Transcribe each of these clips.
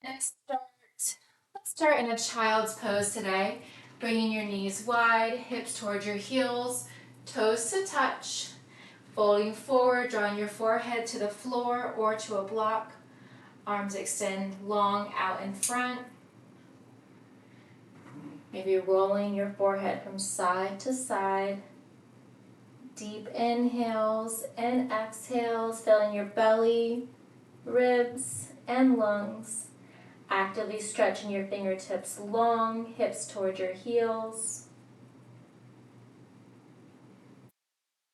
Let's start in a child's pose today. Bringing your knees wide, hips towards your heels, toes to touch. Folding forward, drawing your forehead to the floor or to a block. Arms extend long out in front. Maybe rolling your forehead from side to side. Deep inhales and exhales, filling your belly, ribs, and lungs. Actively stretching your fingertips long, hips towards your heels.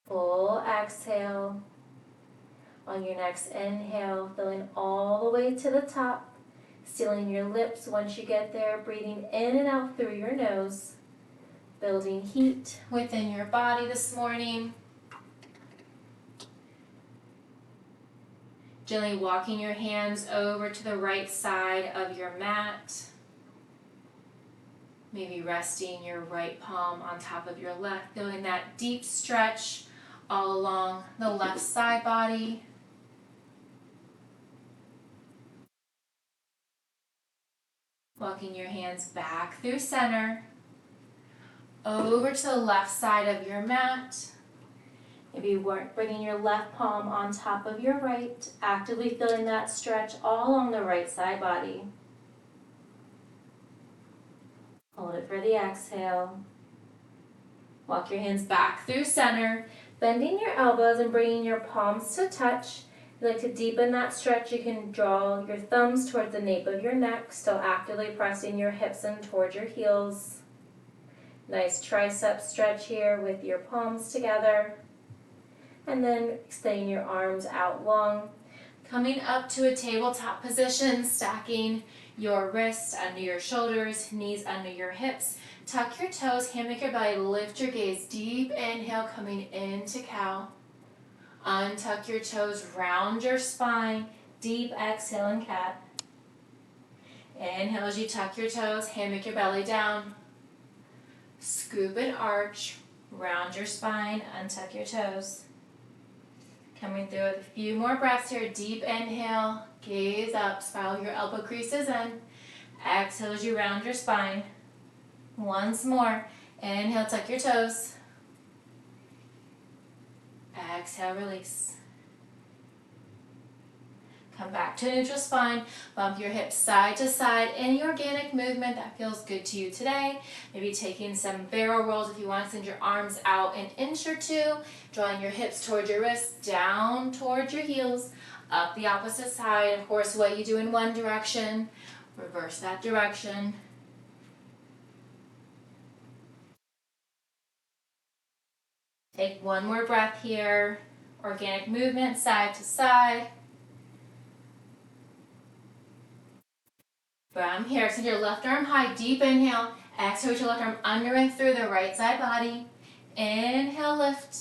Full exhale. On your next inhale, filling all the way to the top. Sealing your lips once you get there, breathing in and out through your nose. Building heat within your body this morning. Gently walking your hands over to the right side of your mat. Maybe resting your right palm on top of your left, feeling that deep stretch all along the left side body. Walking your hands back through center, over to the left side of your mat. Maybe bringing your left palm on top of your right, actively feeling that stretch all along the right side body. Hold it for the exhale. Walk your hands back through center, bending your elbows and bringing your palms to touch. If you like to deepen that stretch, you can draw your thumbs towards the nape of your neck, still actively pressing your hips in towards your heels. Nice tricep stretch here with your palms together. And then extending your arms out long. Coming up to a tabletop position, stacking your wrists under your shoulders, knees under your hips. Tuck your toes, hammock your belly, lift your gaze. Deep inhale, coming into cow. Untuck your toes, round your spine. Deep exhale in cat. Inhale as you tuck your toes, hammock your belly down. Scoop and arch, round your spine, untuck your toes. Coming through with a few more breaths here. Deep inhale, gaze up, spiral your elbow creases in. Exhale as you round your spine. Once more. Inhale, tuck your toes. Exhale, release. Come back to a neutral spine. Bump your hips side to side. Any organic movement that feels good to you today. Maybe taking some barrel rolls if you want to send your arms out an inch or two. Drawing your hips towards your wrists, down towards your heels. Up the opposite side. Of course, what you do in one direction, reverse that direction. Take one more breath here. Organic movement, side to side. From here, extend your left arm high, deep inhale. Exhale, reach your left arm under and through the right side body. Inhale, lift.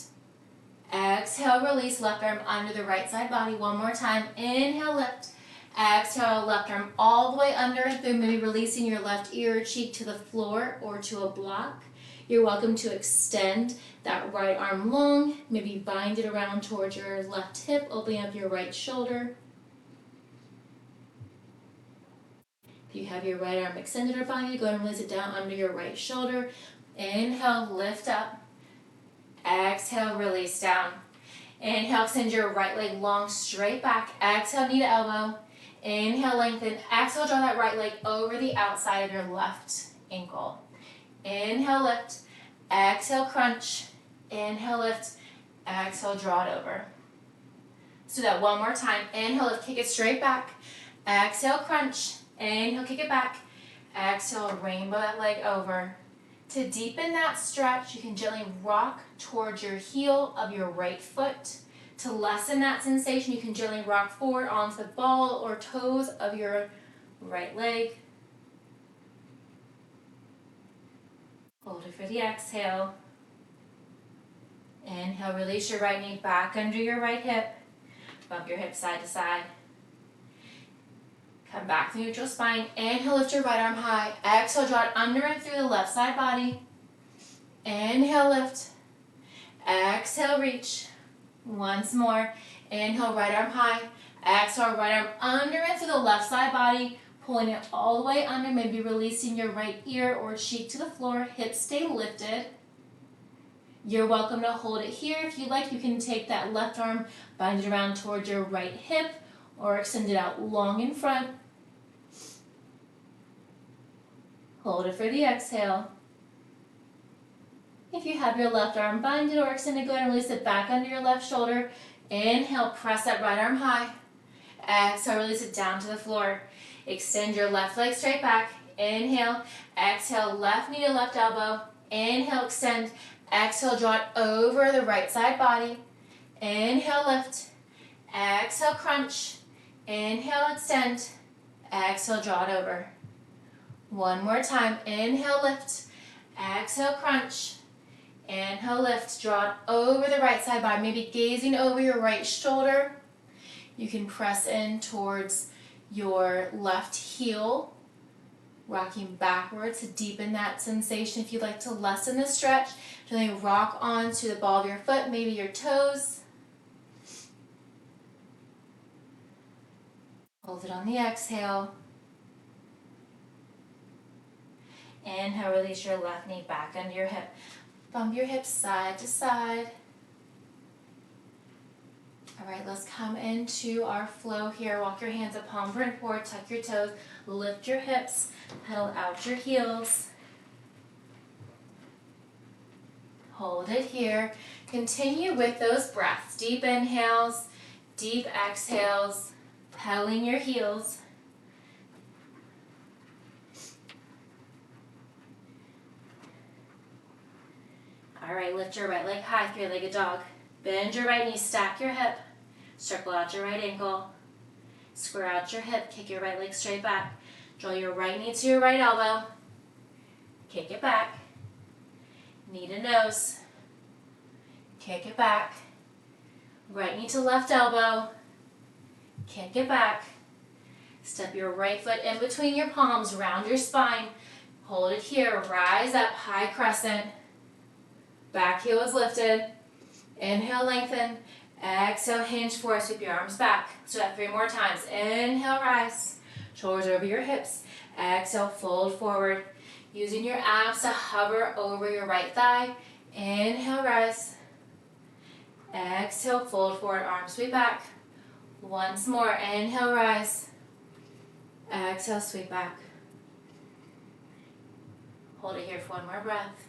Exhale, release, left arm under the right side body. One more time. Inhale, lift. Exhale, left arm all the way under and through, maybe releasing your left ear or cheek to the floor or to a block. You're welcome to extend that right arm long, maybe bind it around towards your left hip, opening up your right shoulder. If you have your right arm extended or binded, go ahead and release it down under your right shoulder. Inhale, lift up. Exhale, release down. Inhale, extend your right leg long, straight back. Exhale, knee to elbow. Inhale, lengthen. Exhale, draw that right leg over the outside of your left ankle. Inhale, lift. Exhale, crunch. Inhale, lift. Exhale, draw it over. Let's do that one more time. Inhale, lift, kick it straight back. Exhale, crunch. Inhale, kick it back. Exhale, rainbow that leg over. To deepen that stretch, you can gently rock towards your heel of your right foot. To lessen that sensation, you can gently rock forward onto the ball or toes of your right leg. Hold it for the exhale. Inhale, release your right knee back under your right hip. Bump your hips side to side. Come back to neutral spine. Inhale, lift your right arm high. Exhale, draw it under and through the left side body. Inhale, lift. Exhale, reach. Once more. Inhale, right arm high. Exhale, right arm under and through the left side body. pulling it all the way under, maybe releasing your right ear or cheek to the floor, hips stay lifted. You're welcome to hold it here. If you like, you can take that left arm, bind it around towards your right hip, or extend it out long in front. Hold it for the exhale. If you have your left arm binded or extended, go ahead and release it back under your left shoulder. Inhale, press that right arm high. Exhale, release it down to the floor. Extend your left leg straight back. Inhale, exhale, left knee to left elbow. Inhale, extend. Exhale, draw it over the right side body. Inhale, lift. Exhale, crunch. Inhale, extend. Exhale, draw it over. One more time. Inhale, lift. Exhale, crunch. Inhale, lift. Draw it over the right side body. Maybe gazing over your right shoulder. You can press in towards your left heel, rocking backwards to deepen that sensation. If you'd like to lessen the stretch, gently rock onto the ball of your foot, maybe your toes. Hold it on the exhale. Inhale, release your left knee back under your hip. Bump your hips side to side. All right, let's come into our flow here. Walk your hands up, palm print forward, tuck your toes, lift your hips, pedal out your heels. Hold it here. Continue with those breaths. Deep inhales, deep exhales, pedaling your heels. All right, lift your right leg high, three-legged dog. Bend your right knee, stack your hip, circle out your right ankle, square out your hip, kick your right leg straight back. Draw your right knee to your right elbow, kick it back, knee to nose, kick it back, right knee to left elbow, kick it back. Step your right foot in between your palms, round your spine, hold it here, rise up, high crescent, back heel is lifted. Inhale, lengthen. Exhale, hinge forward, sweep your arms back. So that 3 more times. Inhale, rise. Shoulders over your hips. Exhale, fold forward. Using your abs to hover over your right thigh. Inhale, rise. Exhale, fold forward, arms sweep back. Once more. Inhale, rise. Exhale, sweep back. Hold it here for one more breath.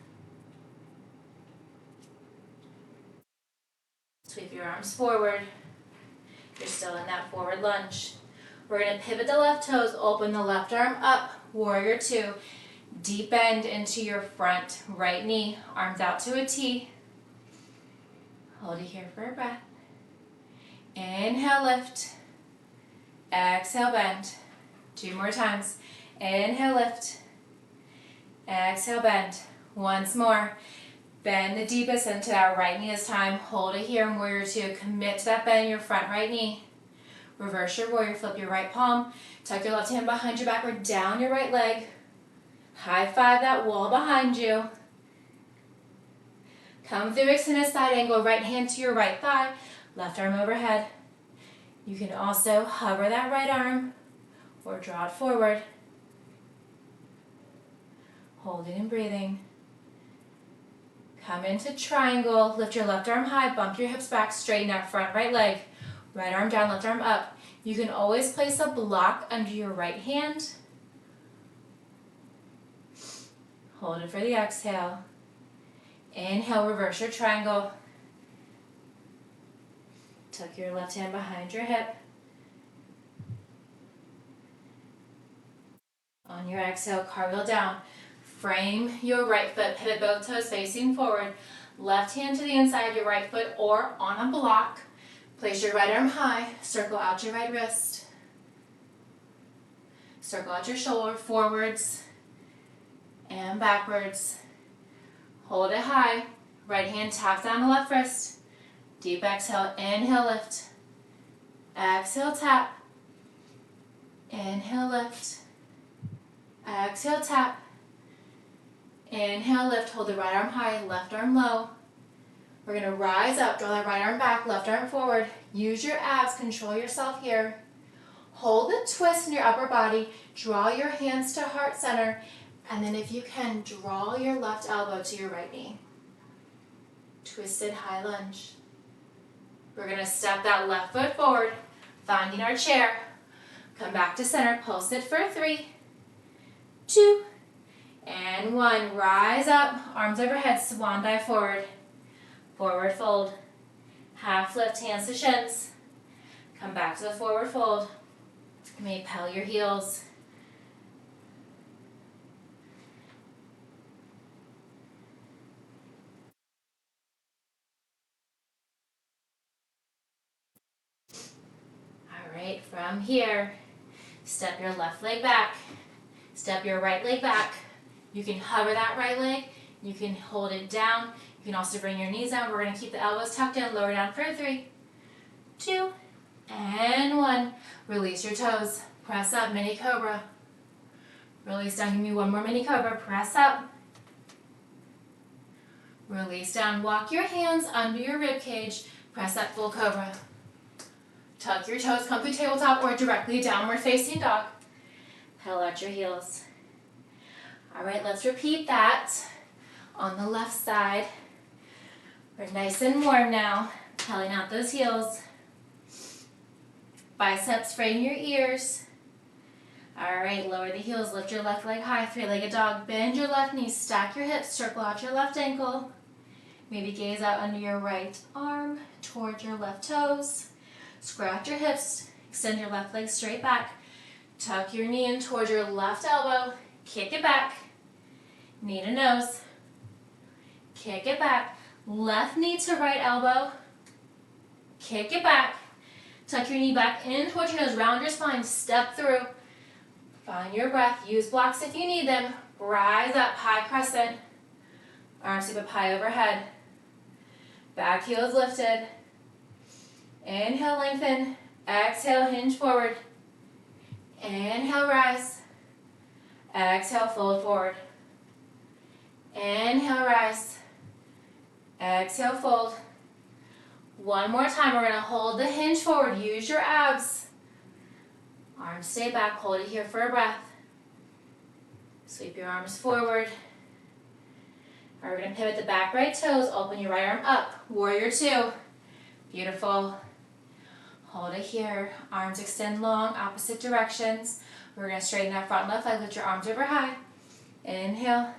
Sweep your arms forward. You're still in that forward lunge. We're going to pivot the left toes, open the left arm up, warrior 2. Deep bend into your front right knee, arms out to a T. Hold it here for a breath. Inhale, lift. Exhale, bend. 2 more times. Inhale, lift. Exhale, bend. Once more. Bend the deepest into that right knee this time. Hold it here in warrior 2. Commit to that bend in your front right knee. Reverse your warrior. Flip your right palm. Tuck your left hand behind your back or down your right leg. High five that wall behind you. Come through extended side angle. Right hand to your right thigh. Left arm overhead. You can also hover that right arm or draw it forward. Holding and breathing. Come into triangle, lift your left arm high, bump your hips back, straighten that front right leg. Right arm down, left arm up. You can always place a block under your right hand. Hold it for the exhale. Inhale, reverse your triangle. Tuck your left hand behind your hip. On your exhale, cartwheel down. Frame your right foot, pivot both toes facing forward. Left hand to the inside of your right foot or on a block. Place your right arm high, circle out your right wrist. Circle out your shoulder forwards and backwards. Hold it high. Right hand taps down the left wrist. Deep exhale, inhale, lift. Exhale, tap. Inhale, lift. Exhale, tap. Inhale, lift, hold the right arm high, left arm low. We're going to rise up, draw that right arm back, left arm forward. Use your abs, control yourself here. Hold the twist in your upper body. Draw your hands to heart center. And then if you can, draw your left elbow to your right knee. Twisted high lunge. We're going to step that left foot forward, finding our chair. Come back to center. Pulse it for 3, 2, and 1. Rise up. Arms overhead. Swan dive forward. Forward fold. Half lift. Hands to shins. Come back to the forward fold. You may pedal your heels. All right, from here, step your left leg back. Step your right leg back. You can hover that right leg. You can hold it down. You can also bring your knees down. We're going to keep the elbows tucked in. Lower down for 3, 2, and 1. Release your toes. Press up, mini cobra. Release down. Give me one more mini cobra. Press up. Release down. Walk your hands under your rib cage. Press up, full cobra. Tuck your toes. Come through tabletop or directly downward facing dog. Pedal out your heels. All right, let's repeat that on the left side. We're nice and warm now. Pedaling out those heels. Biceps frame your ears. All right, lower the heels, lift your left leg high, 3-legged dog. Bend your left knee, stack your hips, circle out your left ankle. Maybe gaze out under your right arm, towards your left toes. Scratch your hips, extend your left leg straight back. Tuck your knee in towards your left elbow, kick it back. Knee to nose. Kick it back. Left knee to right elbow. Kick it back. Tuck your knee back in towards your nose, round your spine, step through. Find your breath. Use blocks if you need them. Rise up, high crescent. Arms sweep up high overhead. Back heels lifted. Inhale, lengthen. Exhale, hinge forward. Inhale, rise. Exhale, fold forward. Inhale, rise. Exhale, fold. One more time. We're going to hold the hinge forward. Use your abs. Arms stay back. Hold it here for a breath. Sweep your arms forward. All right, we're going to pivot the back right toes. Open your right arm up. Warrior 2. Beautiful. Hold it here. Arms extend long, opposite directions. We're going to straighten that front left leg. Lift your arms over high. Inhale.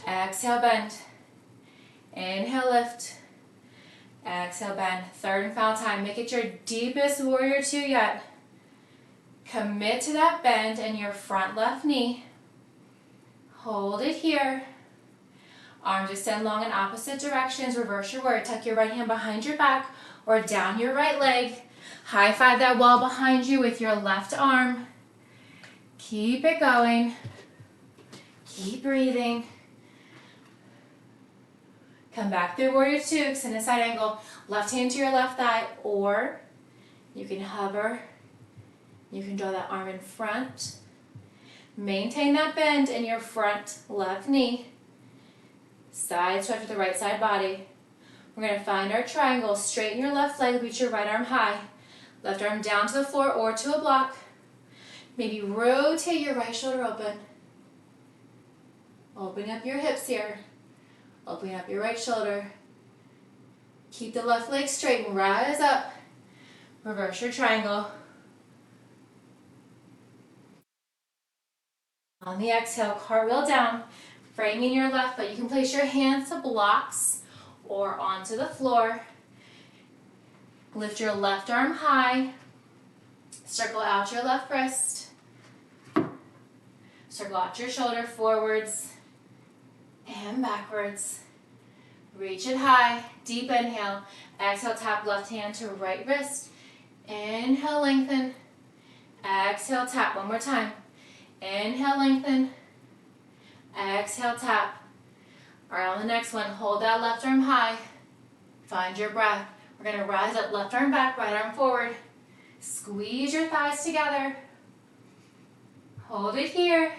Exhale, bend. Inhale, lift. Exhale, bend. Third and final time. Make it your deepest warrior 2 yet. Commit to that bend in your front left knee. Hold it here. Arms extend long in opposite directions. Reverse your word. Tuck your right hand behind your back or down your right leg. High five that wall behind you with your left arm. Keep it going. Keep breathing. Come back through warrior 2. Extend a side angle. Left hand to your left thigh, or you can hover. You can draw that arm in front. Maintain that bend in your front left knee. Side stretch with the right side body. We're going to find our triangle. Straighten your left leg, reach your right arm high. Left arm down to the floor or to a block. Maybe rotate your right shoulder open. Open up your hips here. Open up your right shoulder. Keep the left leg straight and rise up. Reverse your triangle. On the exhale, cartwheel down, framing your left foot. You can place your hands to blocks or onto the floor. Lift your left arm high. Circle out your left wrist. Circle out your shoulder forwards and backwards. Reach it high. Deep inhale. Exhale, tap left hand to right wrist. Inhale, lengthen. Exhale, tap one more time. Inhale, lengthen. Exhale, tap. All right, on the next one, hold that left arm high. Find your breath. We're going to rise up, left arm back, right arm forward. Squeeze your thighs together. Hold it here.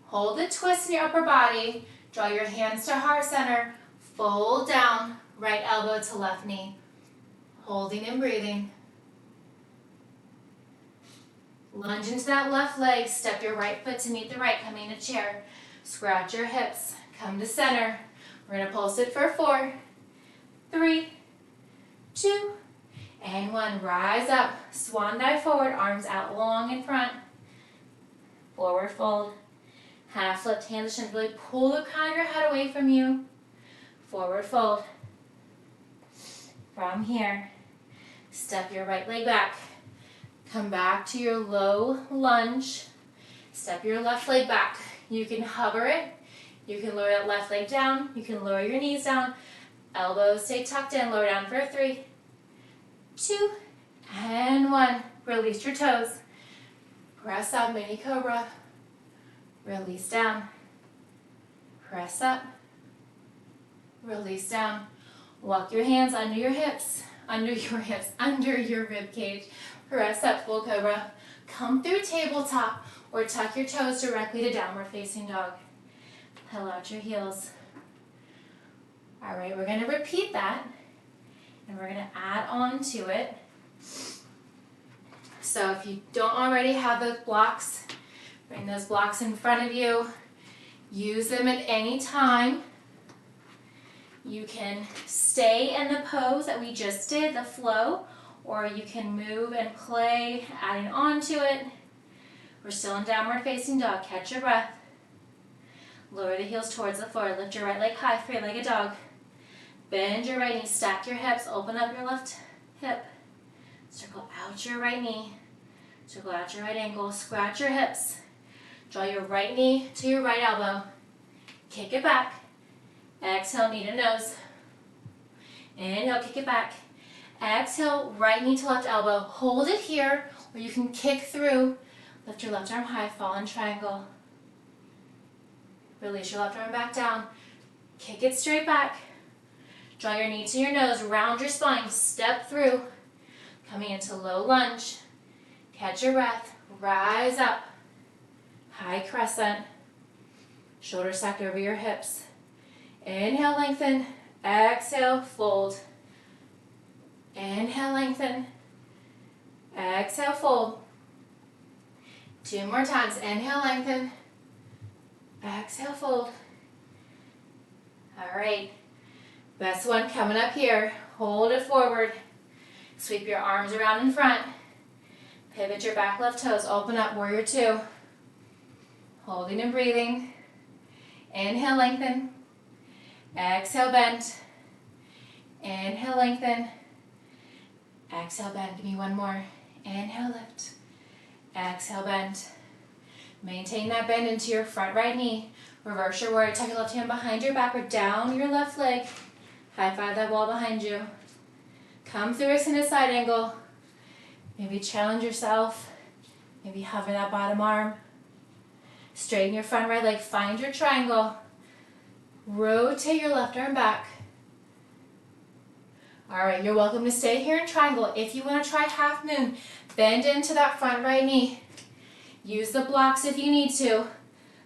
Hold the twist in your upper body. Draw your hands to heart center. Fold down, right elbow to left knee. Holding and breathing. Lunge into that left leg, step your right foot to meet the right, coming to chair. Scratch your hips, come to center. We're gonna pulse it for 4, 3, 2, and 1. Rise up, swan dive forward, arms out long in front. Forward fold. Half lift, hands to shins, really pull the crown of your head away from you. Forward fold. From here, step your right leg back. Come back to your low lunge. Step your left leg back. You can hover it. You can lower that left leg down. You can lower your knees down. Elbows stay tucked in. Lower down for 3, 2, and 1. Release your toes. Press up, mini cobra. Release down. Press up. Release down. Walk your hands under your hips, under your rib cage. Press up, full cobra. Come through tabletop or tuck your toes directly to downward facing dog. Pull out your heels. All right, we're gonna repeat that and we're gonna add on to it. So if you don't already have those blocks, bring those blocks in front of you. Use them at any time. You can stay in the pose that we just did, the flow, or you can move and play, adding on to it. We're still in downward facing dog. Catch your breath. Lower the heels towards the floor. Lift your right leg high, three-legged dog. Bend your right knee, stack your hips, open up your left hip. Circle out your right knee. Circle out your right ankle. Scratch your hips. Draw your right knee to your right elbow. Kick it back. Exhale, knee to nose. Inhale, kick it back. Exhale, right knee to left elbow. Hold it here, or you can kick through. Lift your left arm high, fall in triangle. Release your left arm back down. Kick it straight back. Draw your knee to your nose, round your spine, step through. Coming into low lunge. Catch your breath, rise up. High crescent. Shoulders stacked over your hips. Inhale, lengthen. Exhale, fold. Inhale, lengthen. Exhale, fold. 2 more times. Inhale, lengthen. Exhale, fold. All right. Best one coming up here. Hold it forward. Sweep your arms around in front. Pivot your back left toes. Open up, warrior 2. Holding and breathing. Inhale, lengthen. Exhale, bend. Inhale, lengthen. Exhale, bend. Give me one more. Inhale, lift. Exhale, bend. Maintain that bend into your front right knee. Reverse your warrior. Tuck your left hand behind your back or down your left leg. High five that wall behind you. Come through extended side angle. Maybe challenge yourself. Maybe hover that bottom arm. Straighten your front right leg. Find your triangle. Rotate your left arm back. All right, you're welcome to stay here in triangle. If you want to try half moon, bend into that front right knee. Use the blocks if you need to.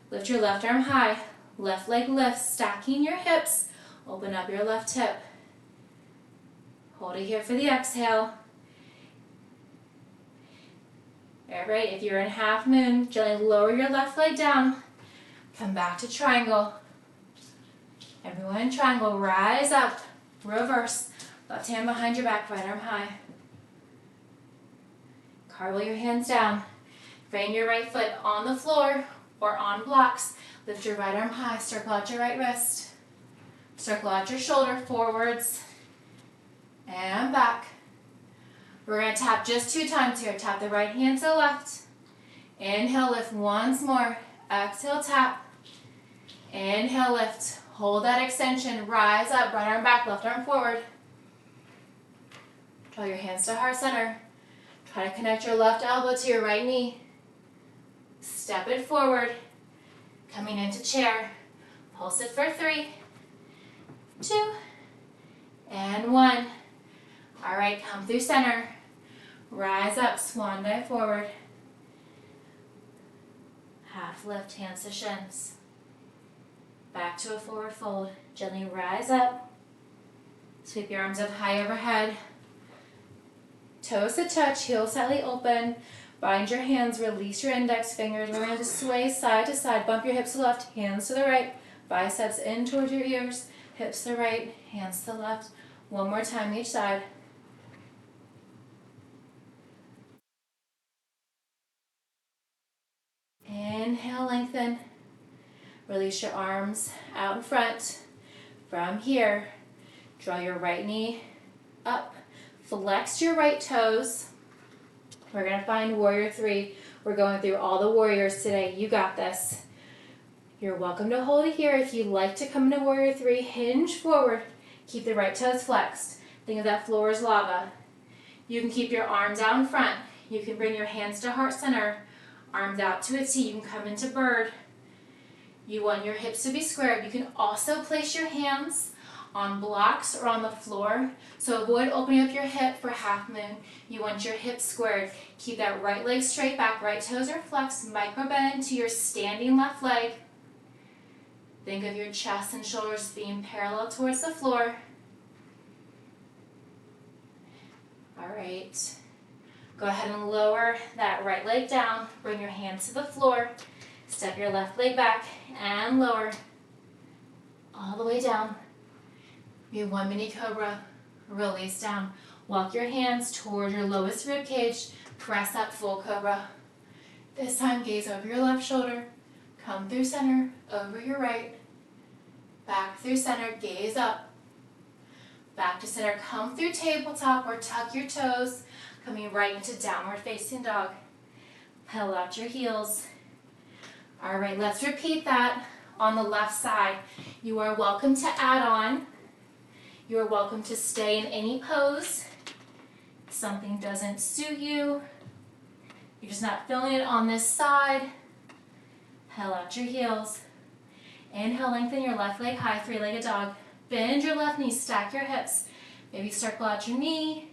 Lift your left arm high. Left leg lifts, stacking your hips. Open up your left hip. Hold it here for the exhale. All right, if you're in half moon, gently lower your left leg down. Come back to triangle. Everyone in triangle, rise up, reverse. Left hand behind your back, right arm high. Cartwheel your hands down. Frame your right foot on the floor or on blocks. Lift your right arm high, circle out your right wrist. Circle out your shoulder forwards and back. We're going to tap just 2 times here. Tap the right hand to the left. Inhale, lift once more. Exhale, tap. Inhale, lift. Hold that extension. Rise up, right arm back, left arm forward. Draw your hands to heart center. Try to connect your left elbow to your right knee. Step it forward. Coming into chair. Pulse it for 3, 2, and 1. All right, come through center. Rise up, swan dive forward. Half lift, hands to shins. Back to a forward fold. Gently rise up. Sweep your arms up high overhead. Toes to touch, heels slightly open. Bind your hands, release your index fingers. We're going to sway side to side. Bump your hips to the left, hands to the right. Biceps in towards your ears, hips to the right, hands to the left. One more time each side. Inhale, lengthen. Release your arms out in front. From here, draw your right knee up. Flex your right toes. We're going to find warrior three. We're going through all the warriors today. You got this. You're welcome to hold it here. If you'd like to come into warrior three, hinge forward. Keep the right toes flexed. Think of that floor as lava. You can keep your arms out in front. You can bring your hands to heart center. Arms out to a T. You can come into bird. You want your hips to be squared. You can also place your hands on blocks or on the floor. So avoid opening up your hip for half moon. You want your hips squared. Keep that right leg straight back. Right toes are flexed. Micro bend to your standing left leg. Think of your chest and shoulders being parallel towards the floor. All right. Go ahead and lower that right leg down. Bring your hands to the floor. Step your left leg back and lower. All the way down. Your one mini cobra. Release down. Walk your hands toward your lowest rib cage. Press up full cobra. This time gaze over your left shoulder. Come through center, over your right. Back through center, gaze up. Back to center, come through tabletop or tuck your toes. Coming right into downward facing dog. Pedal out your heels. All right, let's repeat that on the left side. You are welcome to add on. You are welcome to stay in any pose. If something doesn't suit you, you're just not feeling it on this side, pedal out your heels. Inhale, lengthen your left leg high, three-legged dog. Bend your left knee, stack your hips. Maybe circle out your knee.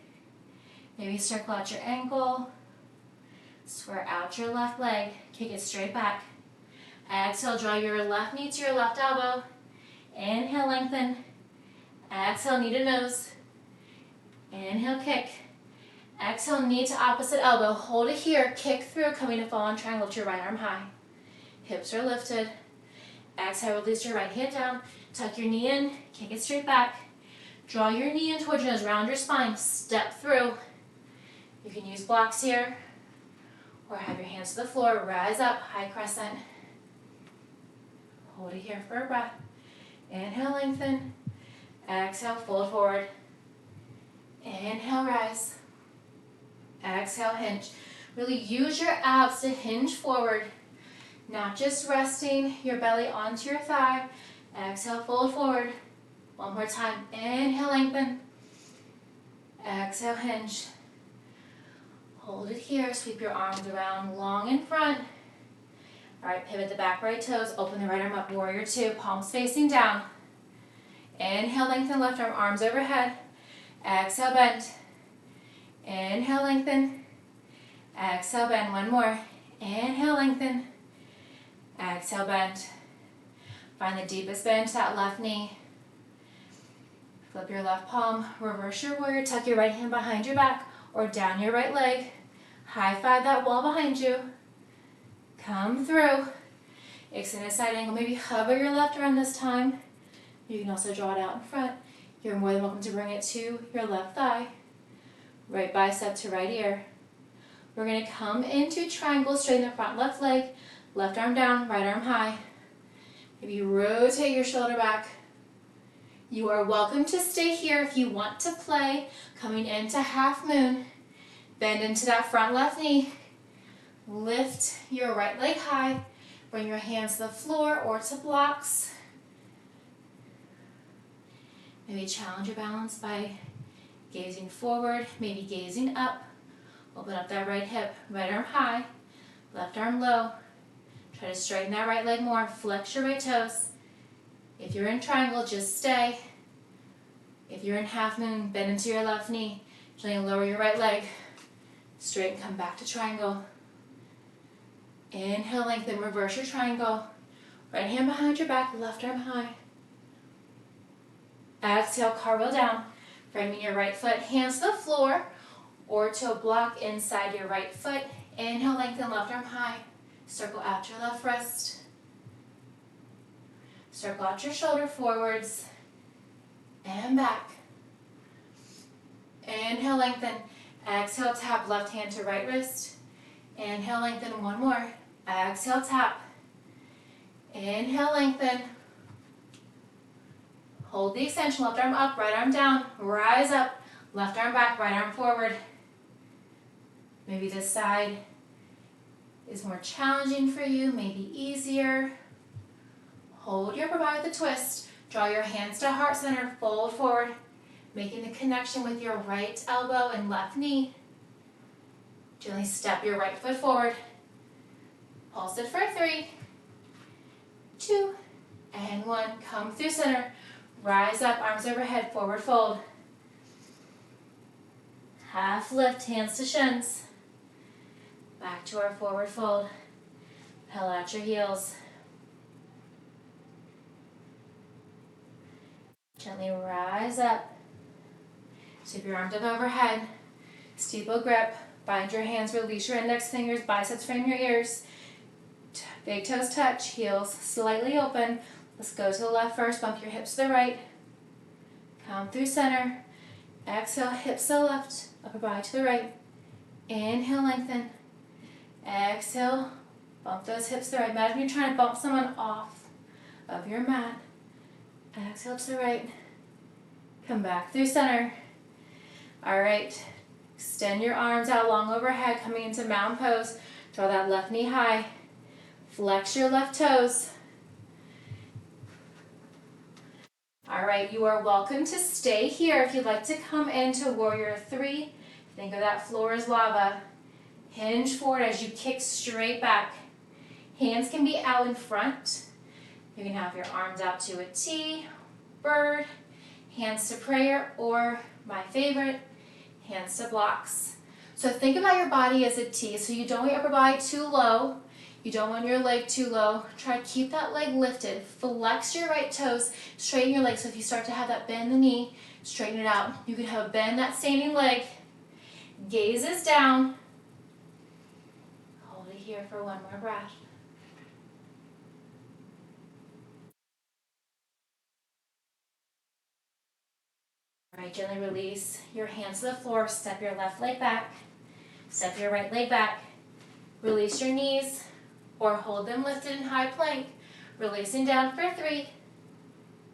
Maybe circle out your ankle. Square out your left leg. Kick it straight back. Exhale, draw your left knee to your left elbow. Inhale, lengthen. Exhale, knee to nose. Inhale, kick. Exhale, knee to opposite elbow. Hold it here. Kick through, coming to fallen triangle. Lift your right arm high. Hips are lifted. Exhale, release your right hand down. Tuck your knee in. Kick it straight back. Draw your knee in towards your nose. Round your spine. Step through. You can use blocks here. Or have your hands to the floor. Rise up. High crescent. Hold it here for a breath. Inhale, lengthen. Exhale, fold forward. Inhale, rise. Exhale, hinge. Really use your abs to hinge forward. Not just resting your belly onto your thigh. Exhale, fold forward. One more time. Inhale, lengthen. Exhale, hinge. Hold it here. Sweep your arms around long in front. All right, pivot the back right toes. Open the right arm up. Warrior two. Palms facing down. Inhale, lengthen left arm. Arms overhead. Exhale, bend. Inhale, lengthen. Exhale, bend. One more. Inhale, lengthen. Exhale, bend. Find the deepest bend to that left knee. Flip your left palm. Reverse your warrior. Tuck your right hand behind your back or down your right leg. High five that wall behind you. Come through. Extend a side angle. Maybe hover your left arm this time. You can also draw it out in front. You're more than welcome to bring it to your left thigh. Right bicep to right ear. We're going to come into triangle, straighten the front left leg, left arm down, right arm high. Maybe rotate your shoulder back. You are welcome to stay here if you want to play. Coming into half moon. Bend into that front left knee. Lift your right leg high. Bring your hands to the floor or to blocks. Maybe challenge your balance by gazing forward, maybe gazing up. Open up that right hip, right arm high, left arm low. Try to straighten that right leg more, flex your right toes. If you're in triangle, just stay. If you're in half moon, bend into your left knee. Try to lower your right leg. Straighten, come back to triangle. Inhale, lengthen, reverse your triangle. Right hand behind your back, left arm high. Exhale, cartwheel down. Framing your right foot, hands to the floor or to a block inside your right foot. Inhale, lengthen left arm high. Circle out your left wrist. Circle out your shoulder forwards and back. Inhale, lengthen. Exhale, tap left hand to right wrist. Inhale, lengthen. One more. Exhale, tap. Inhale, lengthen. Hold the extension, left arm up, right arm down. Rise up, left arm back, right arm forward. Maybe this side is more challenging for you, maybe easier. Hold your upper body with a twist. Draw your hands to heart center, fold forward, making the connection with your right elbow and left knee. Gently step your right foot forward. Pulse it for 3, 2, and 1. Come through center. Rise up, arms overhead, forward fold. Half lift, hands to shins. Back to our forward fold. Pull out your heels. Gently rise up. Sweep your arms up overhead. Steeple grip. Bind your hands, release your index fingers, biceps frame your ears. Big toes touch, heels slightly open. Let's go to the left first, bump your hips to the right. Come through center. Exhale, hips to the left, upper body to the right. Inhale, lengthen. Exhale, bump those hips to the right. Imagine you're trying to bump someone off of your mat. Exhale to the right. Come back through center. All right. Extend your arms out long overhead, coming into mountain pose. Draw that left knee high. Flex your left toes. All right, you are welcome to stay here. If you'd like to come into warrior 3, think of that floor as lava. Hinge forward as you kick straight back. Hands can be out in front. You can have your arms out to a T, bird, hands to prayer, or my favorite, hands to blocks. So think about your body as a T. So you don't want your upper body too low. You don't want your leg too low. Try to keep that leg lifted. Flex your right toes. Straighten your leg. So if you start to have that bend in the knee, straighten it out. You can have a bend that standing leg. Gaze is down. Hold it here for one more breath. All right, gently release your hands to the floor. Step your left leg back. Step your right leg back. Release your knees or hold them lifted in high plank. Releasing down for 3,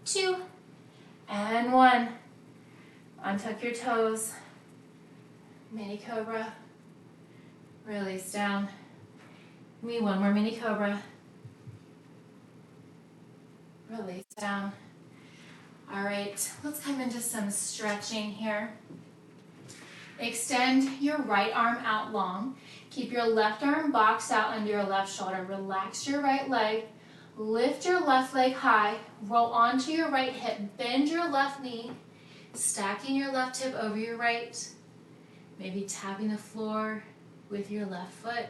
2, and 1. Untuck your toes. Mini cobra. Release down. Give me one more mini cobra. Release down. All right, let's come into some stretching here. Extend your right arm out long. Keep your left arm boxed out under your left shoulder. Relax your right leg. Lift your left leg high. Roll onto your right hip. Bend your left knee. Stacking your left hip over your right. Maybe tapping the floor with your left foot.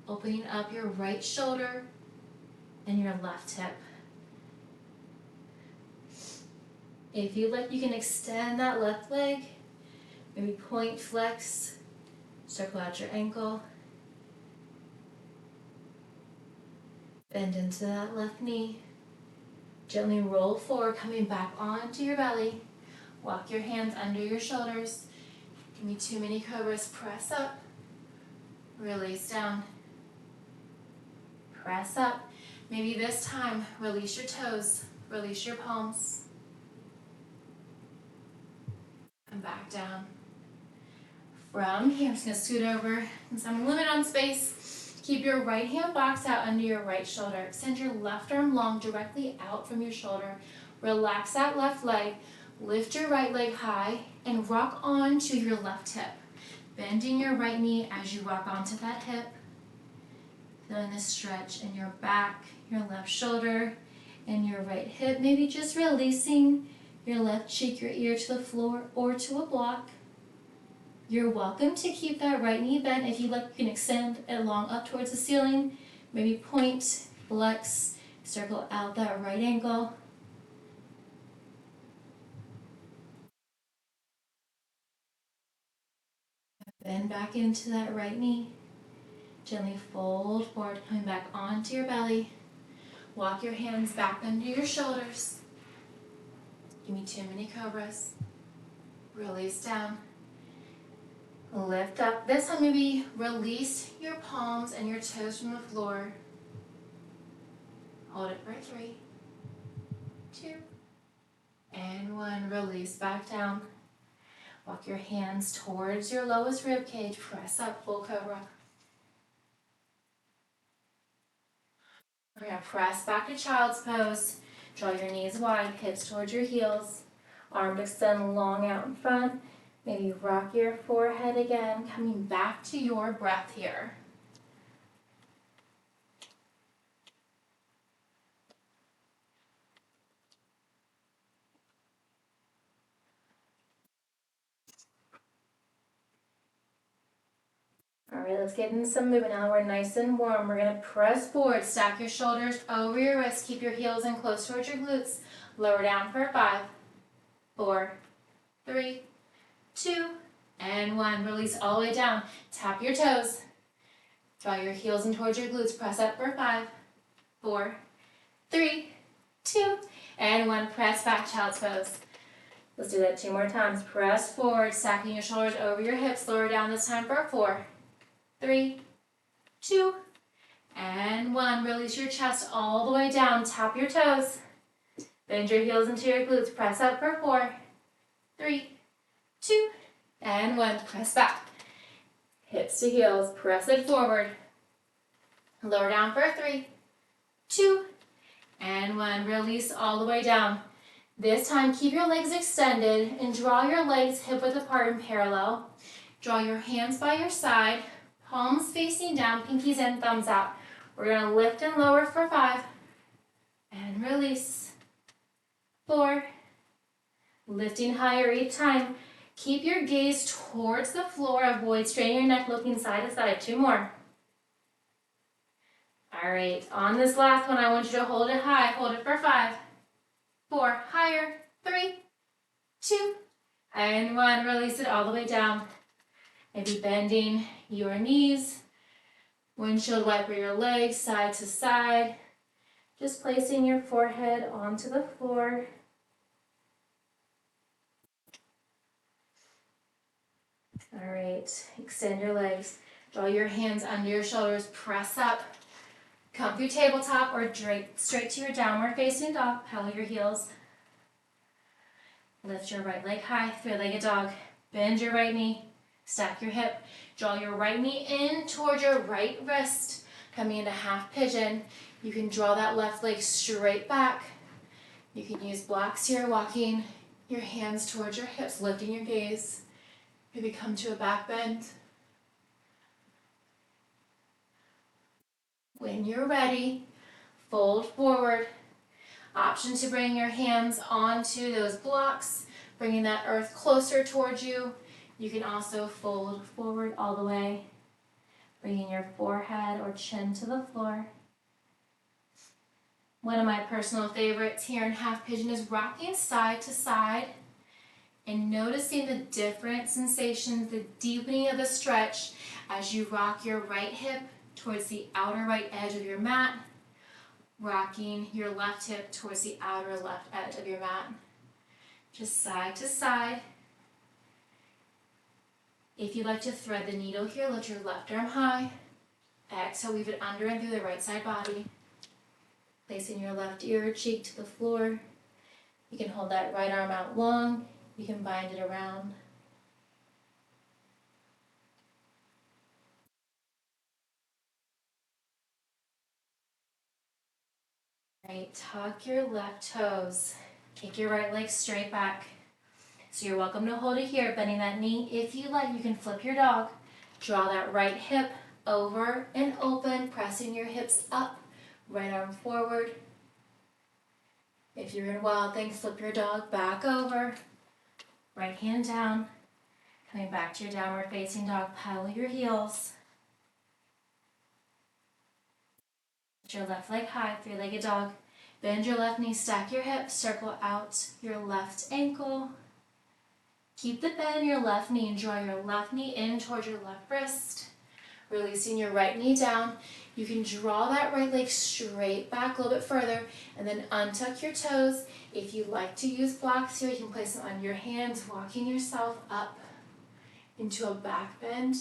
Opening up your right shoulder and your left hip. If you like, you can extend that left leg. Maybe point, flex, circle out your ankle. Bend into that left knee. Gently roll forward, coming back onto your belly. Walk your hands under your shoulders. Give me 2 mini cobras. Press up. Release down. Press up. Maybe this time, release your toes. Release your palms. And back down. From here, I'm just going to scoot over. Since I'm limited on space, keep your right hand boxed out under your right shoulder. Extend your left arm long directly out from your shoulder. Relax that left leg. Lift your right leg high and rock onto your left hip. Bending your right knee as you rock onto that hip. Feeling the stretch in your back, your left shoulder, and your right hip. Maybe just releasing your left cheek, your ear to the floor or to a block. You're welcome to keep that right knee bent. If you like, you can extend it long up towards the ceiling. Maybe point, flex, circle out that right ankle. Bend back into that right knee. Gently fold forward, coming back onto your belly. Walk your hands back under your shoulders. Give me 2 mini cobras. Release down. Lift up. This time maybe release your palms and your toes from the floor. Hold it for 3, 2, and 1. Release back down. Walk your hands towards your lowest rib cage. Press up, full cobra. We're going to press back to child's pose. Draw your knees wide, hips towards your heels. Arms extend long out in front. Maybe rock your forehead again, coming back to your breath here. All right, let's get into some movement now that we're nice and warm. We're going to press forward, stack your shoulders over your wrists, keep your heels in close towards your glutes. Lower down for 5, 4, 3, 2, and 1. Release all the way down. Tap your toes. Draw your heels in towards your glutes. Press up for 5, 4, 3, 2, and 1. Press back, child's pose. Let's do that 2 more times. Press forward, stacking your shoulders over your hips. Lower down this time for 4, 3, 2, and 1. Release your chest all the way down. Tap your toes. Bend your heels into your glutes. Press up for 4, 3, 2, and 1. Press back. Hips to heels. Press it forward. Lower down for 3, 2, and 1. Release all the way down. This time, keep your legs extended and draw your legs hip width apart and parallel. Draw your hands by your side, palms facing down, pinkies in, thumbs out. We're going to lift and lower for 5, and release. 4, lifting higher each time. Keep your gaze towards the floor. Avoid straining your neck, looking side to side. 2 more. All right, on this last one, I want you to hold it high. Hold it for 5, 4, higher, 3, 2, and 1. Release it all the way down. Maybe bending your knees, windshield wiper your legs side to side, just placing your forehead onto the floor. All right, extend your legs, draw your hands under your shoulders, press up, comfy tabletop or straight to your downward facing dog, pedal your heels. Lift your right leg high, 3-legged dog, bend your right knee, stack your hip, draw your right knee in towards your right wrist, coming into half pigeon. You can draw that left leg straight back. You can use blocks here, walking your hands towards your hips, lifting your gaze. Maybe come to a back bend. When you're ready, fold forward. Option to bring your hands onto those blocks, bringing that earth closer towards you. You can also fold forward all the way, bringing your forehead or chin to the floor. One of my personal favorites here in half pigeon is rocking side to side and noticing the different sensations, the deepening of the stretch as you rock your right hip towards the outer right edge of your mat, rocking your left hip towards the outer left edge of your mat. Just side to side. If you'd like to thread the needle here, lift your left arm high. Exhale, weave it under and through the right side body. Placing your left ear or cheek to the floor. You can hold that right arm out long. You can bind it around. Right, tuck your left toes. Kick your right leg straight back. So you're welcome to hold it here, bending that knee. If you like, you can flip your dog. Draw that right hip over and open, pressing your hips up. Right arm forward. If you're in wild thing, flip your dog back over. Right hand down. Coming back to your downward facing dog, pedal your heels. Lift your left leg high, 3-legged dog. Bend your left knee, stack your hips, circle out your left ankle. Keep the bend in your left knee and draw your left knee in towards your left wrist. releasing your right knee down. You can draw that right leg straight back a little bit further and then untuck your toes. If you like to use blocks here, you can place them on your hands, walking yourself up into a back bend.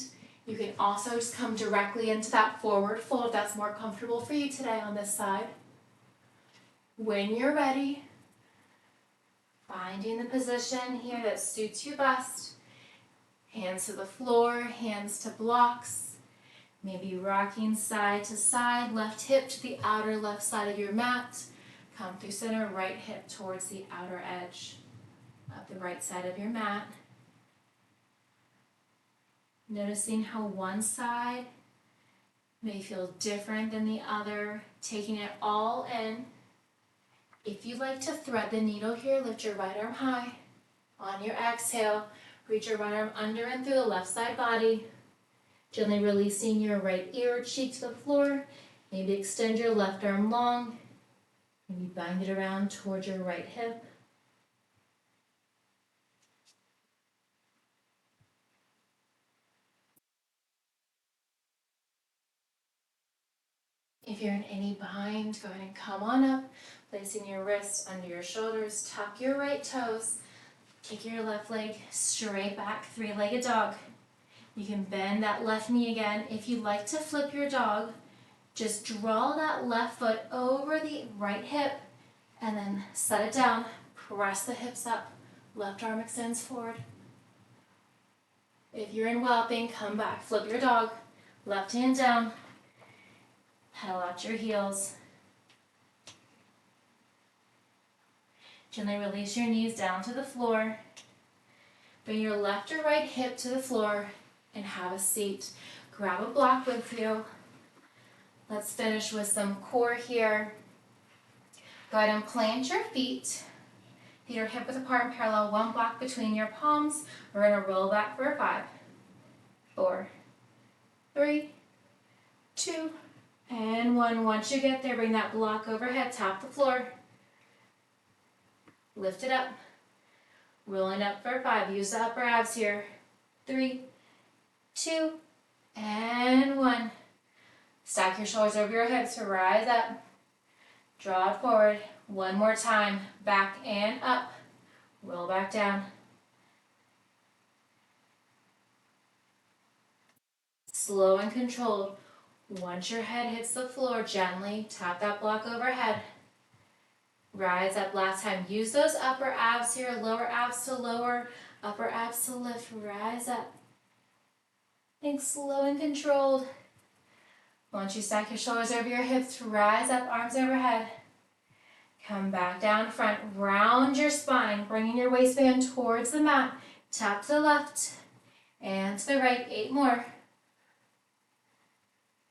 You can also just come directly into that forward fold if that's more comfortable for you today on this side. When you're ready, finding the position here that suits you best. Hands to the floor, hands to blocks. Maybe rocking side to side, left hip to the outer left side of your mat. Come through center, right hip towards the outer edge of the right side of your mat. Noticing how one side may feel different than the other, taking it all in. If you like to thread the needle here, lift your right arm high. On your exhale, reach your right arm under and through the left side body. Gently releasing your right ear or cheek to the floor. Maybe extend your left arm long. Maybe bind it around towards your right hip. If you're in any bind, go ahead and come on up, placing your wrists under your shoulders, tuck your right toes, kick your left leg straight back, three-legged dog. You can bend that left knee again. If you'd like to flip your dog, just draw that left foot over the right hip and then set it down. Press the hips up, left arm extends forward. If you're in whelping, come back, flip your dog, left hand down, pedal out your heels. Gently release your knees down to the floor. Bring your left or right hip to the floor and have a seat. Grab a block with you. Let's finish with some core here. Go ahead and plant your feet. Feet are hip width apart and parallel, one block between your palms. We're going to roll back for 5, 4, 3, 2, and 1. Once you get there, bring that block overhead, tap the floor. Lift it up. Rolling up for 5. Use the upper abs here. 3, 2, and 1. Stack your shoulders over your hips to rise up. Draw it forward. One more time. Back and up. Roll back down. Slow and controlled. Once your head hits the floor, gently tap that block overhead. Rise up. Last time. Use those upper abs here. Lower abs to lower. Upper abs to lift. Rise up. Think slow and controlled. Once you stack your shoulders over your hips, rise up, arms overhead. Come back down front. Round your spine, bringing your waistband towards the mat. Tap to the left and to the right. 8 more.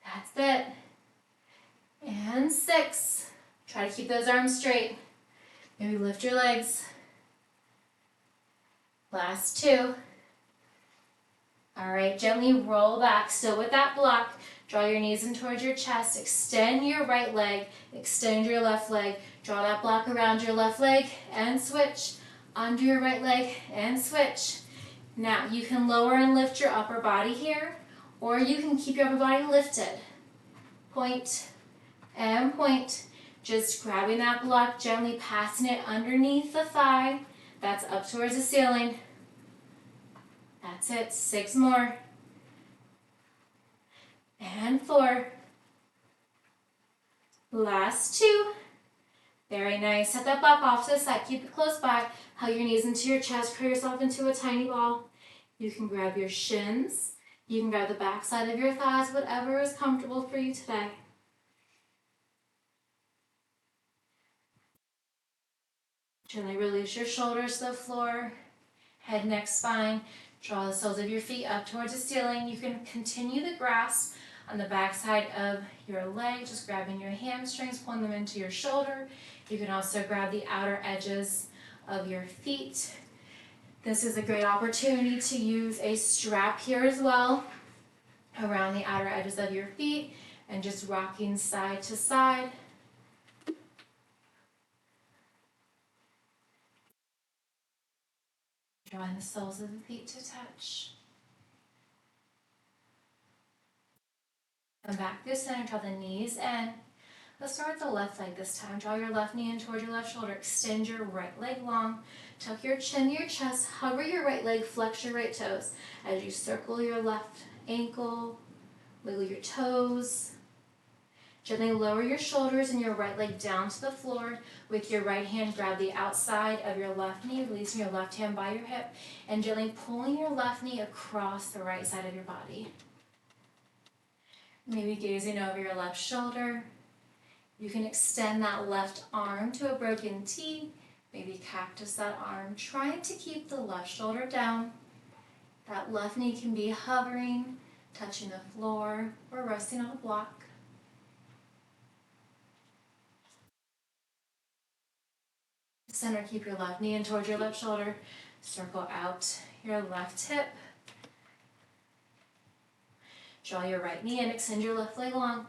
That's it. And 6. Try to keep those arms straight. Maybe lift your legs. Last 2. All right, gently roll back. Still with that block. Draw your knees in towards your chest. Extend your right leg. Extend your left leg. Draw that block around your left leg and switch. Under your right leg and switch. Now, you can lower and lift your upper body here, or you can keep your upper body lifted. Point and point. Just grabbing that block, gently passing it underneath the thigh. That's up towards the ceiling. That's it. 6 more. And 4. Last 2. Very nice. Set that block off to the side. Keep it close by. Hug your knees into your chest. Curl yourself into a tiny ball. You can grab your shins. You can grab the back side of your thighs, whatever is comfortable for you today. Gently release your shoulders to the floor. Head, neck, spine. Draw the soles of your feet up towards the ceiling. You can continue the grasp on the back side of your leg, just grabbing your hamstrings, pulling them into your shoulder. You can also grab the outer edges of your feet. This is a great opportunity to use a strap here as well around the outer edges of your feet and just rocking side to side. Drawing the soles of the feet to touch. Come back through center, draw the knees in. Let's start with the left leg this time. Draw your left knee in towards your left shoulder. Extend your right leg long. Tuck your chin to your chest. Hover your right leg. Flex your right toes. As you circle your left ankle, wiggle your toes. Gently lower your shoulders and your right leg down to the floor. With your right hand, grab the outside of your left knee, releasing your left hand by your hip, and gently pulling your left knee across the right side of your body. Maybe gazing over your left shoulder. You can extend that left arm to a broken T, maybe cactus that arm, trying to keep the left shoulder down. That left knee can be hovering, touching the floor, or resting on a block. Center, keep your left knee in towards your left shoulder. Circle out your left hip. Draw your right knee in, extend your left leg long.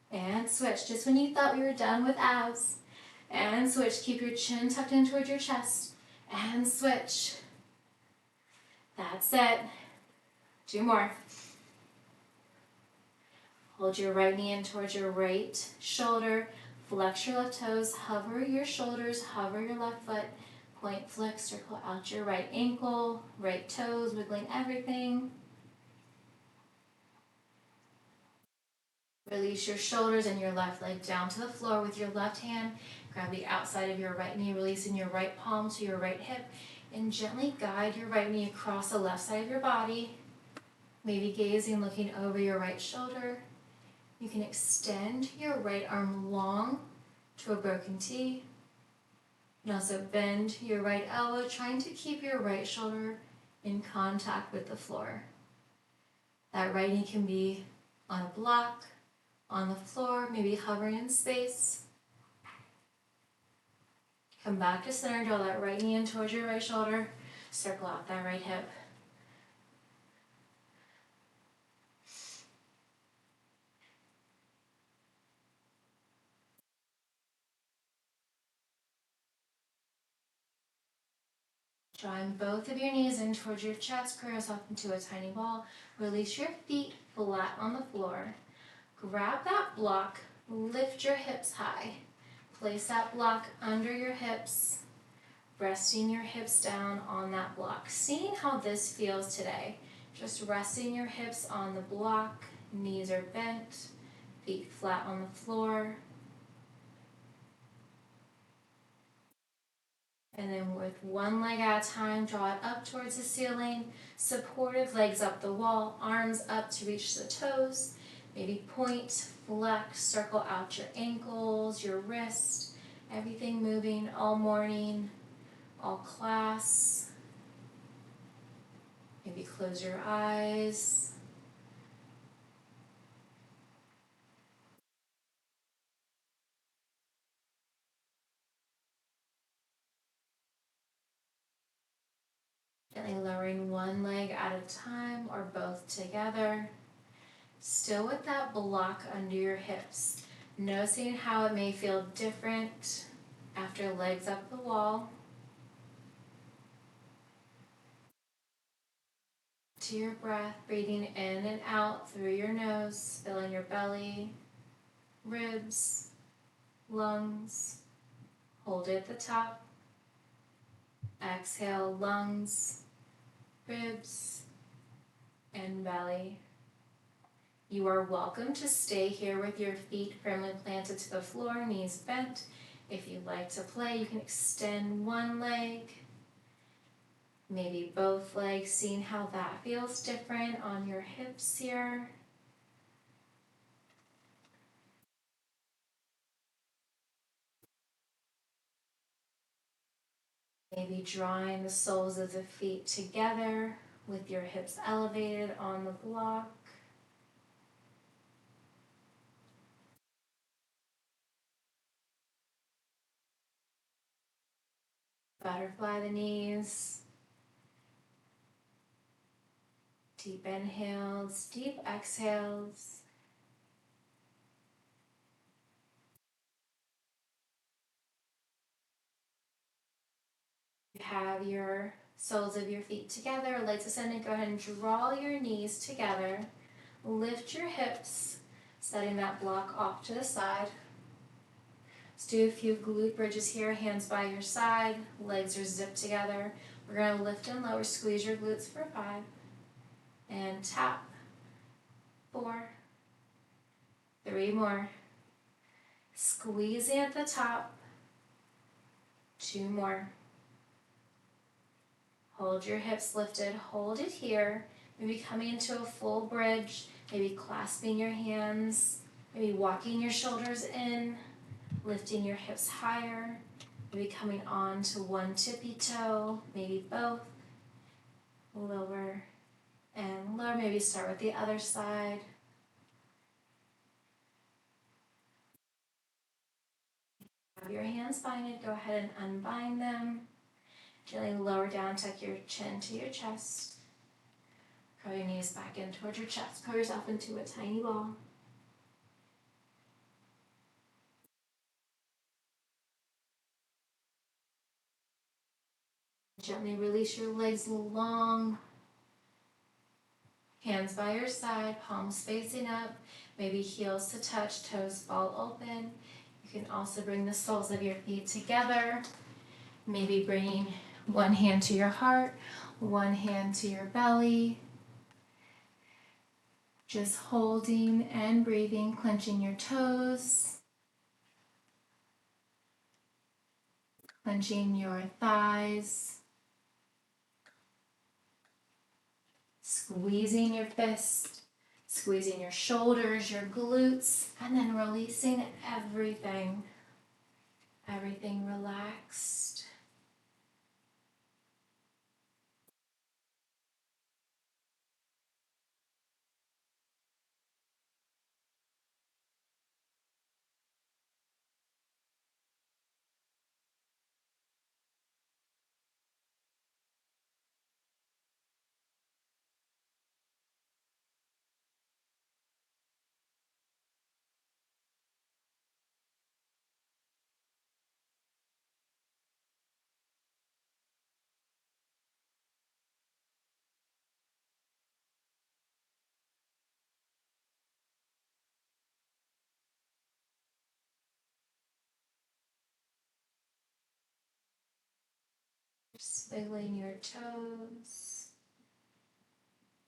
And switch, just when you thought we were done with abs. And switch, keep your chin tucked in towards your chest. And switch. That's it. 2 more. Hold your right knee in towards your right shoulder. Flex your left toes, hover your shoulders, hover your left foot. Point, flick, circle out your right ankle, right toes, wiggling everything. Release your shoulders and your left leg down to the floor with your left hand. Grab the outside of your right knee, releasing your right palm to your right hip, and gently guide your right knee across the left side of your body. Maybe gazing, looking over your right shoulder. You can extend your right arm long to a broken T. You can also bend your right elbow, trying to keep your right shoulder in contact with the floor. That right knee can be on a block, on the floor, maybe hovering in space. Come back to center, draw that right knee in towards your right shoulder. Circle out that right hip. Drawing both of your knees in towards your chest, curl yourself into a tiny ball. Release your feet flat on the floor. Grab that block, lift your hips high. Place that block under your hips, resting your hips down on that block. Seeing how this feels today. Just resting your hips on the block, knees are bent, feet flat on the floor. And then with one leg at a time, draw it up towards the ceiling. Supportive legs up the wall, arms up to reach the toes. Maybe point, flex, circle out your ankles, your wrists, everything moving all morning, all class. Maybe close your eyes. Gently lowering one leg at a time or both together. Still with that block under your hips. Noticing how it may feel different after legs up the wall. To your breath, breathing in and out through your nose, filling your belly, ribs, lungs. Hold it at the top. Exhale, lungs, ribs, and belly. You are welcome to stay here with your feet firmly planted to the floor, knees bent. If you'd like to play, you can extend one leg, maybe both legs, seeing how that feels different on your hips here. Maybe drawing the soles of the feet together with your hips elevated on the block. Butterfly the knees. Deep inhales, deep exhales. You have your soles of your feet together, legs ascending. Go ahead and draw your knees together. Lift your hips. Setting that block off to the side. Let's do a few glute bridges here, hands by your side, legs are zipped together. We're going to lift and lower, squeeze your glutes for 5, and tap, 4, 3 more. Squeezing at the top, 2 more. Hold your hips lifted, hold it here. Maybe coming into a full bridge, maybe clasping your hands, maybe walking your shoulders in, lifting your hips higher, maybe coming on to one tippy toe, maybe both, lower and lower. Maybe start with the other side. Have your hands binded, go ahead and unbind them. Gently lower down, tuck your chin to your chest. Curl your knees back in towards your chest. Curl yourself into a tiny ball. Gently release your legs long. Hands by your side, palms facing up. Maybe heels to touch, toes fall open. You can also bring the soles of your feet together. Maybe bringing one hand to your heart, one hand to your belly. Just holding and breathing, clenching your toes, clenching your thighs, squeezing your fist, squeezing your shoulders, your glutes, and then releasing everything. Everything relaxed. Just wiggling your toes.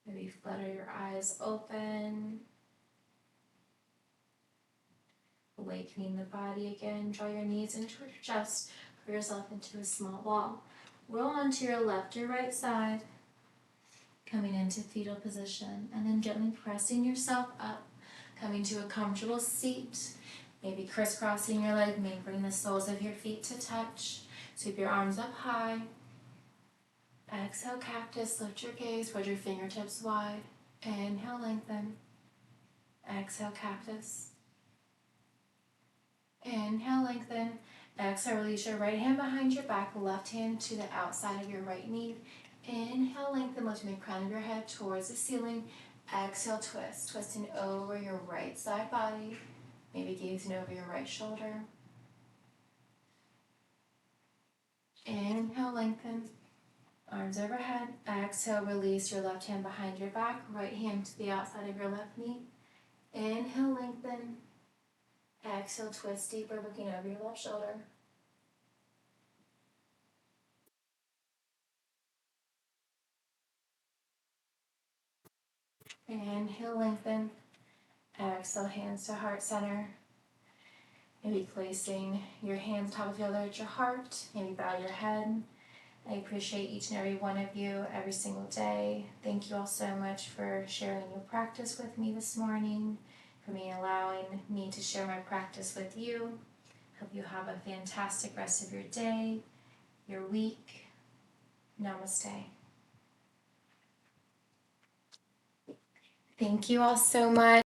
Maybe flutter your eyes open. Awakening the body again. Draw your knees in towards your chest. Put yourself into a small ball. Roll onto your left or right side. Coming into fetal position. And then gently pressing yourself up. Coming to a comfortable seat. Maybe crisscrossing your leg. Maybe bring the soles of your feet to touch. Sweep your arms up high. Exhale, cactus. Lift your gaze towards your fingertips wide. Inhale, lengthen. Exhale, cactus. Inhale, lengthen. Exhale, release your right hand behind your back, left hand to the outside of your right knee. Inhale, lengthen, lifting the crown of your head towards the ceiling. Exhale, twist, twisting over your right side body, maybe gazing over your right shoulder. Inhale, lengthen, arms overhead. Exhale, release your left hand behind your back, right hand to the outside of your left knee. Inhale, lengthen. Exhale, twist deeper, looking over your left shoulder. Inhale, lengthen. Exhale, hands to heart center. Maybe placing your hands top of the other at your heart. Maybe bow your head. I appreciate each and every one of you every single day. Thank you all so much for sharing your practice with me this morning, for me allowing me to share my practice with you. Hope you have a fantastic rest of your day, your week. Namaste. Thank you all so much.